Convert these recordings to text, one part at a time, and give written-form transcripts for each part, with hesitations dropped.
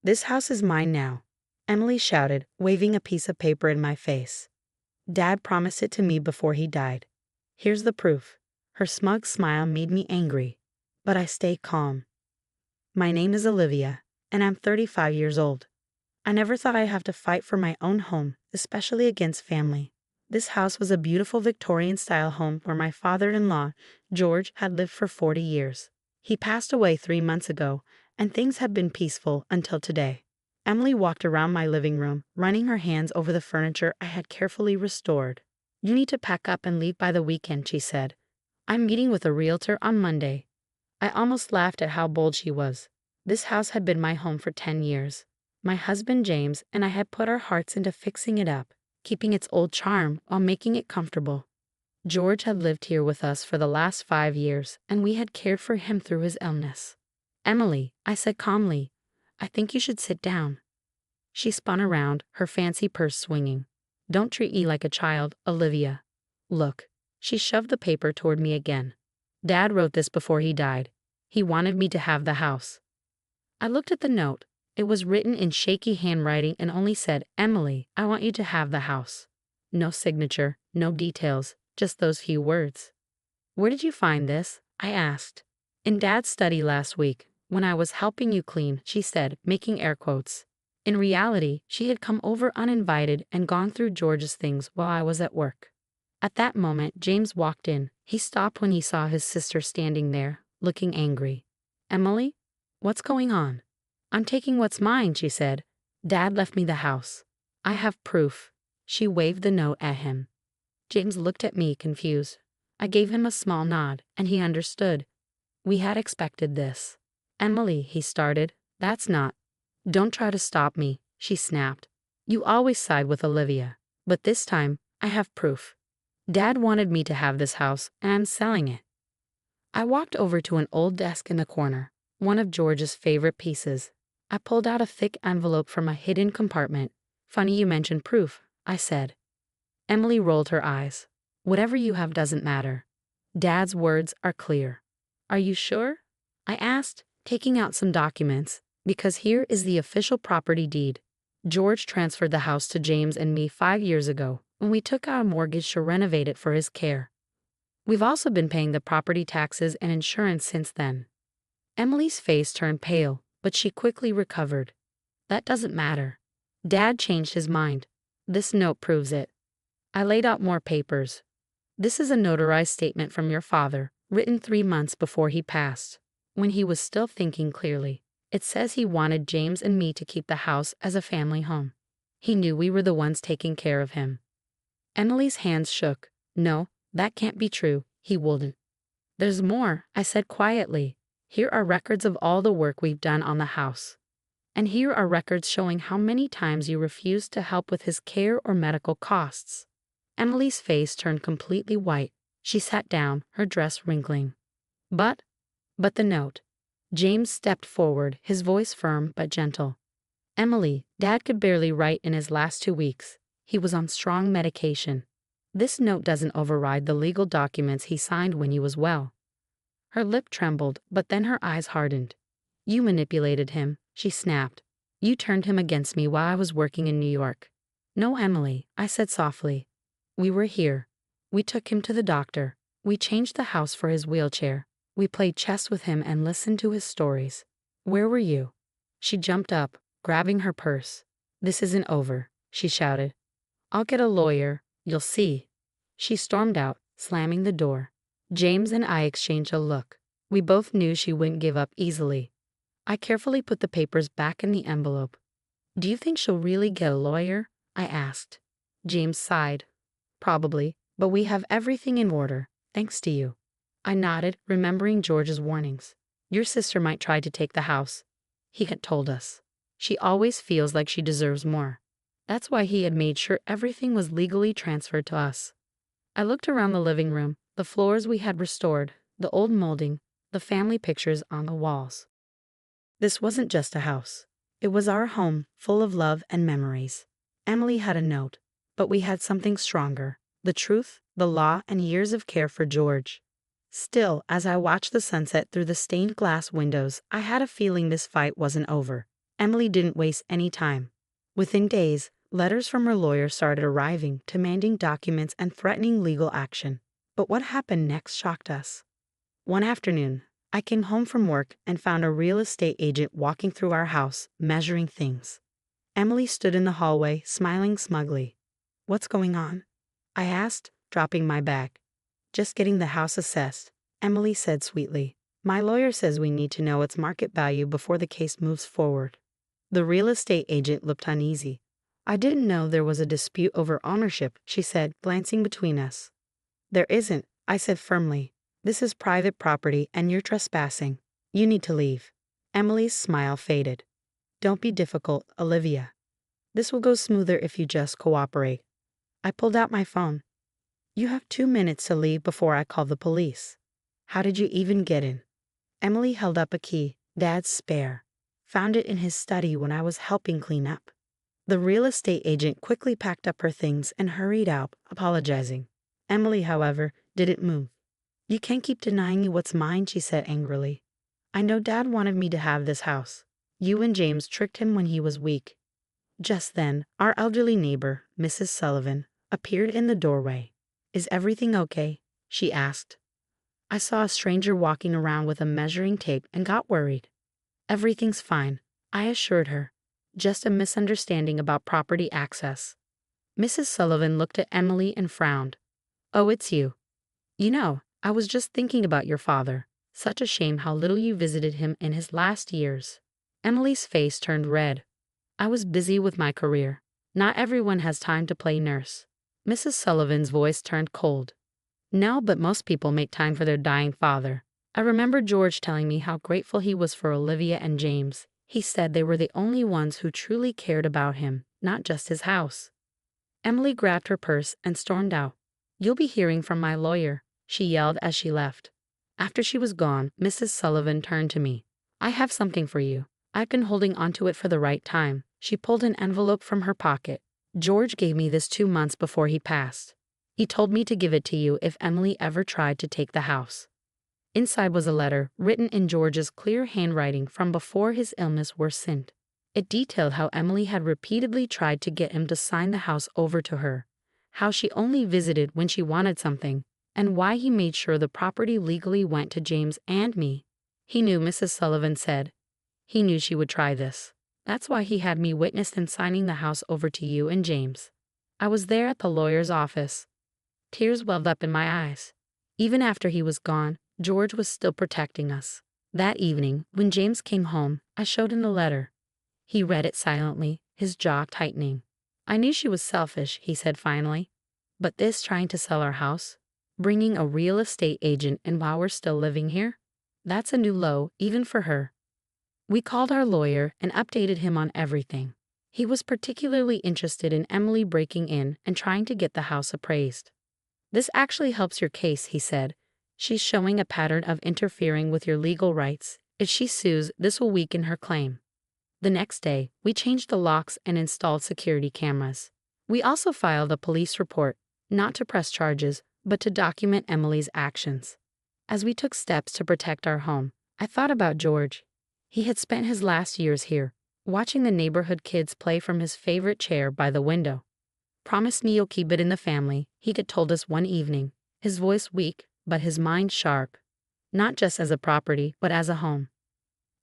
"This house is mine now," Emily shouted, waving a piece of paper in my face. "Dad promised it to me before he died. Here's the proof." Her smug smile made me angry, but I stayed calm. "My name is Olivia, and I'm 35 years old. I never thought I'd have to fight for my own home, especially against family. This house was a beautiful Victorian-style home where my father-in-law, George, had lived for 40 years. He passed away 3 months ago, and things have been peaceful until today." Emily walked around my living room, running her hands over the furniture I had carefully restored. "You need to pack up and leave by the weekend," she said. "I'm meeting with a realtor on Monday." I almost laughed at how bold she was. This house had been my home for 10 years. My husband James and I had put our hearts into fixing it up, keeping its old charm while making it comfortable. George had lived here with us for the last 5 years, and we had cared for him through his illness. "Emily," I said calmly, "I think you should sit down." She spun around, her fancy purse swinging. "Don't treat me like a child, Olivia. Look." She shoved the paper toward me again. "Dad wrote this before he died. He wanted me to have the house." I looked at the note. It was written in shaky handwriting and only said, "Emily, I want you to have the house." No signature, no details, just those few words. "Where did you find this?" I asked. "In Dad's study last week, when I was helping you clean," she said, making air quotes. In reality, she had come over uninvited and gone through George's things while I was at work. At that moment, James walked in. He stopped when he saw his sister standing there, looking angry. "Emily, what's going on?" "I'm taking what's mine," she said. "Dad left me the house. I have proof." She waved the note at him. James looked at me, confused. I gave him a small nod, and he understood. We had expected this. "Emily," he started, "that's not—" "Don't try to stop me," she snapped. "You always side with Olivia. But this time, I have proof. Dad wanted me to have this house, and I'm selling it." I walked over to an old desk in the corner, one of George's favorite pieces. I pulled out a thick envelope from a hidden compartment. "Funny you mentioned proof," I said. Emily rolled her eyes. "Whatever you have doesn't matter. Dad's words are clear." "Are you sure?" I asked, taking out some documents, "because here is the official property deed. George transferred the house to James and me 5 years ago, when we took out a mortgage to renovate it for his care. We've also been paying the property taxes and insurance since then." Emily's face turned pale, but she quickly recovered. "That doesn't matter. Dad changed his mind. This note proves it." I laid out more papers. "This is a notarized statement from your father, written 3 months before he passed, when he was still thinking clearly. It says he wanted James and me to keep the house as a family home. He knew we were the ones taking care of him." Emily's hands shook. "No, that can't be true. He wouldn't." "There's more," I said quietly. "Here are records of all the work we've done on the house. And here are records showing how many times you refused to help with his care or medical costs." Emily's face turned completely white. She sat down, her dress wrinkling. But the note." James stepped forward, his voice firm but gentle. "Emily, Dad could barely write in his last 2 weeks. He was on strong medication. This note doesn't override the legal documents he signed when he was well." Her lip trembled, but then her eyes hardened. "You manipulated him," she snapped. "You turned him against me while I was working in New York." "No, Emily," I said softly. "We were here. We took him to the doctor. We changed the house for his wheelchair. We played chess with him and listened to his stories. Where were you?" She jumped up, grabbing her purse. "This isn't over," she shouted. "I'll get a lawyer. You'll see." She stormed out, slamming the door. James and I exchanged a look. We both knew she wouldn't give up easily. I carefully put the papers back in the envelope. "Do you think she'll really get a lawyer?" I asked. James sighed. "Probably, but we have everything in order, thanks to you." I nodded, remembering George's warnings. "Your sister might try to take the house," he had told us. "She always feels like she deserves more." That's why he had made sure everything was legally transferred to us. I looked around the living room, the floors we had restored, the old molding, the family pictures on the walls. This wasn't just a house. It was our home, full of love and memories. Emily had a note, but we had something stronger: the truth, the law, and years of care for George. Still, as I watched the sunset through the stained glass windows, I had a feeling this fight wasn't over. Emily didn't waste any time. Within days, letters from her lawyer started arriving, demanding documents and threatening legal action. But what happened next shocked us. One afternoon, I came home from work and found a real estate agent walking through our house, measuring things. Emily stood in the hallway, smiling smugly. "What's going on?" I asked, dropping my bag. "Just getting the house assessed," Emily said sweetly. "My lawyer says we need to know its market value before the case moves forward." The real estate agent looked uneasy. "I didn't know there was a dispute over ownership," she said, glancing between us. "There isn't," I said firmly. "This is private property and you're trespassing. You need to leave." Emily's smile faded. "Don't be difficult, Olivia. This will go smoother if you just cooperate." I pulled out my phone. "You have 2 minutes to leave before I call the police." "How did you even get in?" Emily held up a key, Dad's spare. "Found it in his study when I was helping clean up." The real estate agent quickly packed up her things and hurried out, apologizing. Emily, however, didn't move. "You can't keep denying me what's mine," she said angrily. "I know Dad wanted me to have this house. You and James tricked him when he was weak." Just then, our elderly neighbor, Mrs. Sullivan, appeared in the doorway. "Is everything okay?" she asked. I saw a stranger walking around with a measuring tape and got worried. "Everything's fine," I assured her. "Just a misunderstanding about property access." Mrs. Sullivan looked at Emily and frowned. "Oh, it's you. You know, I was just thinking about your father. Such a shame how little you visited him in his last years." Emily's face turned red. "I was busy with my career. Not everyone has time to play nurse." Mrs. Sullivan's voice turned cold. "No, but most people make time for their dying father. I remember George telling me how grateful he was for Olivia and James. He said they were the only ones who truly cared about him, not just his house." Emily grabbed her purse and stormed out. "You'll be hearing from my lawyer," she yelled as she left. After she was gone, Mrs. Sullivan turned to me. "I have something for you. I've been holding onto it for the right time." She pulled an envelope from her pocket. "George gave me this 2 months before he passed. He told me to give it to you if Emily ever tried to take the house." Inside was a letter, written in George's clear handwriting from before his illness worsened. It detailed how Emily had repeatedly tried to get him to sign the house over to her, how she only visited when she wanted something, and why he made sure the property legally went to James and me. "He knew," Mrs. Sullivan said. "He knew she would try this. That's why he had me witness him signing the house over to you and James. I was there at the lawyer's office." Tears welled up in my eyes. Even after he was gone, George was still protecting us. That evening, when James came home, I showed him the letter. He read it silently, his jaw tightening. "I knew she was selfish," he said finally. "But this trying to sell our house, bringing a real estate agent in while we're still living here, that's a new low, even for her." We called our lawyer and updated him on everything. He was particularly interested in Emily breaking in and trying to get the house appraised. "This actually helps your case," he said. "She's showing a pattern of interfering with your legal rights. If she sues, this will weaken her claim." The next day, we changed the locks and installed security cameras. We also filed a police report, not to press charges, but to document Emily's actions. As we took steps to protect our home, I thought about George. He had spent his last years here, watching the neighborhood kids play from his favorite chair by the window. "Promise me you'll keep it in the family," he had told us one evening, his voice weak, but his mind sharp. "Not just as a property, but as a home."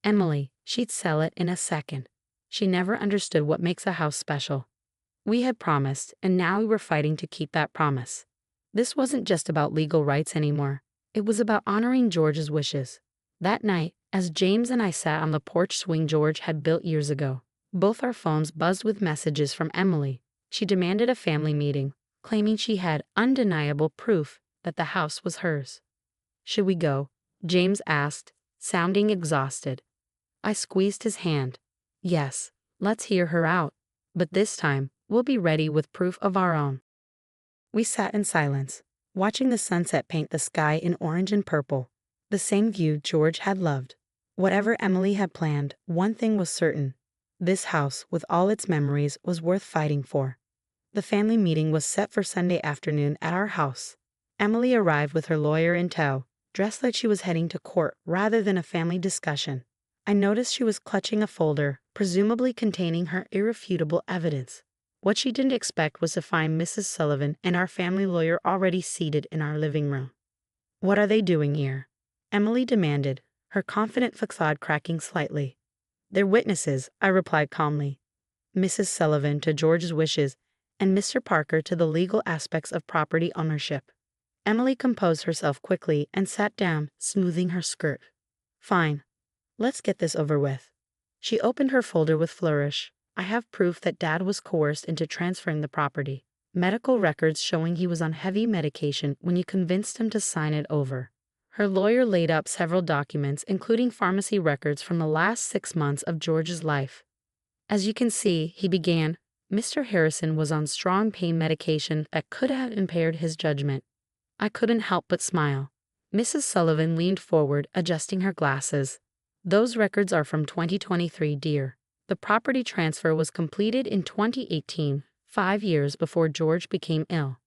Emily, she'd sell it in a second. She never understood what makes a house special. We had promised, and now we were fighting to keep that promise. This wasn't just about legal rights anymore. It was about honoring George's wishes. That night, as James and I sat on the porch swing George had built years ago, both our phones buzzed with messages from Emily. She demanded a family meeting, claiming she had undeniable proof that the house was hers. "Should we go?" James asked, sounding exhausted. I squeezed his hand. "Yes, let's hear her out. But this time, we'll be ready with proof of our own." We sat in silence, watching the sunset paint the sky in orange and purple, the same view George had loved. Whatever Emily had planned, one thing was certain. This house, with all its memories, was worth fighting for. The family meeting was set for Sunday afternoon at our house. Emily arrived with her lawyer in tow, dressed like she was heading to court rather than a family discussion. I noticed she was clutching a folder, presumably containing her irrefutable evidence. What she didn't expect was to find Mrs. Sullivan and our family lawyer already seated in our living room. "What are they doing here?" Emily demanded, her confident facade cracking slightly. "They're witnesses," I replied calmly. "Mrs. Sullivan to George's wishes, and Mr. Parker to the legal aspects of property ownership." Emily composed herself quickly and sat down, smoothing her skirt. "Fine. Let's get this over with." She opened her folder with flourish. "I have proof that Dad was coerced into transferring the property. Medical records showing he was on heavy medication when you convinced him to sign it over." Her lawyer laid out several documents, including pharmacy records from the last 6 months of George's life. "As you can see," he began, "Mr. Harrison was on strong pain medication that could have impaired his judgment." I couldn't help but smile. Mrs. Sullivan leaned forward, adjusting her glasses. "Those records are from 2023, dear. The property transfer was completed in 2018, 5 years before George became ill."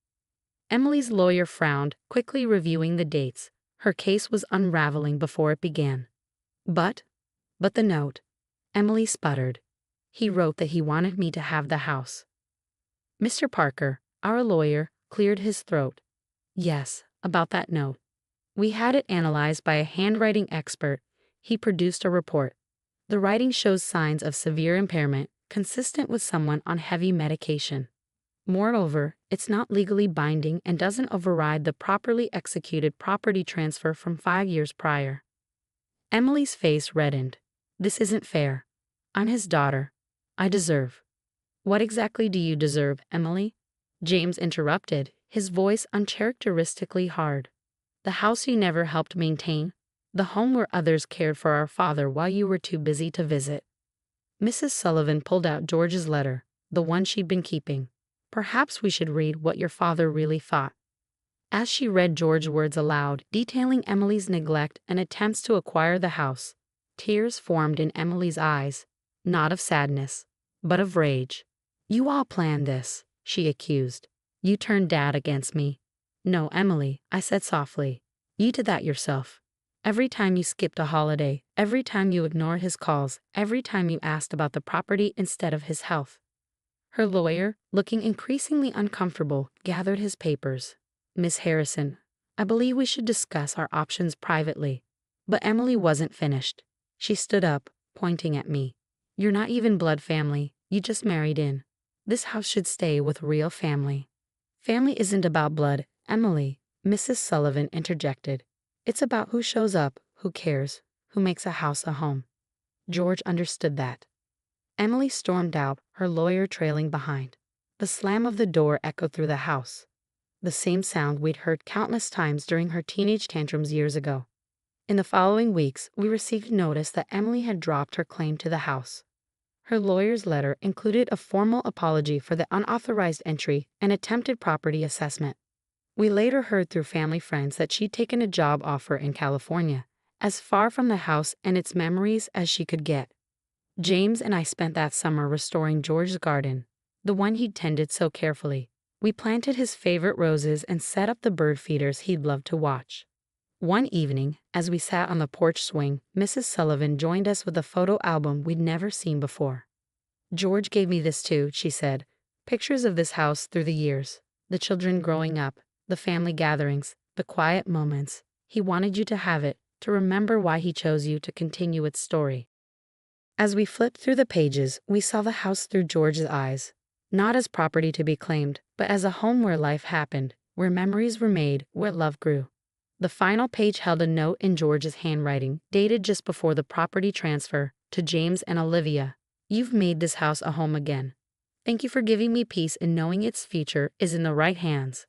Emily's lawyer frowned, quickly reviewing the dates. Her case was unraveling before it began. But the note," Emily sputtered. "He wrote that he wanted me to have the house." Mr. Parker, our lawyer, cleared his throat. "Yes, about that note. We had it analyzed by a handwriting expert." He produced a report. "The writing shows signs of severe impairment, consistent with someone on heavy medication. Moreover, it's not legally binding and doesn't override the properly executed property transfer from 5 years prior." Emily's face reddened. "This isn't fair. I'm his daughter. I deserve." "What exactly do you deserve, Emily?" James interrupted, his voice uncharacteristically hard. "The house you never helped maintain, the home where others cared for our father while you were too busy to visit." Mrs. Sullivan pulled out George's letter, the one she'd been keeping. "Perhaps we should read what your father really thought." As she read George's words aloud, detailing Emily's neglect and attempts to acquire the house, tears formed in Emily's eyes, not of sadness, but of rage. "You all planned this," she accused. "You turned Dad against me." "No, Emily," I said softly. "You did that yourself. Every time you skipped a holiday, every time you ignored his calls, every time you asked about the property instead of his health." Her lawyer, looking increasingly uncomfortable, gathered his papers. "Miss Harrison, I believe we should discuss our options privately." But Emily wasn't finished. She stood up, pointing at me. "You're not even blood family, you just married in. This house should stay with real family." "Family isn't about blood, Emily," Mrs. Sullivan interjected. "It's about who shows up, who cares, who makes a house a home." George understood that. Emily stormed out, her lawyer trailing behind. The slam of the door echoed through the house. The same sound we'd heard countless times during her teenage tantrums years ago. In the following weeks, we received notice that Emily had dropped her claim to the house. Her lawyer's letter included a formal apology for the unauthorized entry and attempted property assessment. We later heard through family friends that she'd taken a job offer in California, as far from the house and its memories as she could get. James and I spent that summer restoring George's garden, the one he'd tended so carefully. We planted his favorite roses and set up the bird feeders he'd loved to watch. One evening, as we sat on the porch swing, Mrs. Sullivan joined us with a photo album we'd never seen before. "George gave me this too," she said. "Pictures of this house through the years, the children growing up, the family gatherings, the quiet moments. He wanted you to have it, to remember why he chose you to continue its story." As we flipped through the pages, we saw the house through George's eyes, not as property to be claimed, but as a home where life happened, where memories were made, where love grew. The final page held a note in George's handwriting, dated just before the property transfer, to James and Olivia. "You've made this house a home again. Thank you for giving me peace in knowing its future is in the right hands."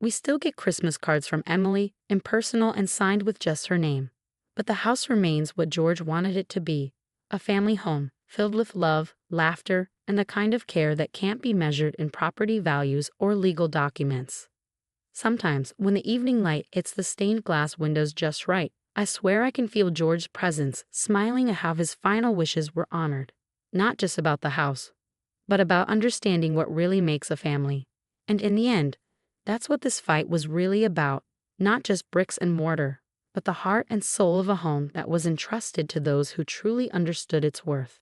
We still get Christmas cards from Emily, impersonal and signed with just her name. But the house remains what George wanted it to be, a family home, filled with love, laughter, and the kind of care that can't be measured in property values or legal documents. Sometimes, when the evening light hits the stained glass windows just right, I swear I can feel George's presence, smiling at how his final wishes were honored. Not just about the house, but about understanding what really makes a family. And in the end, that's what this fight was really about, not just bricks and mortar, but the heart and soul of a home that was entrusted to those who truly understood its worth.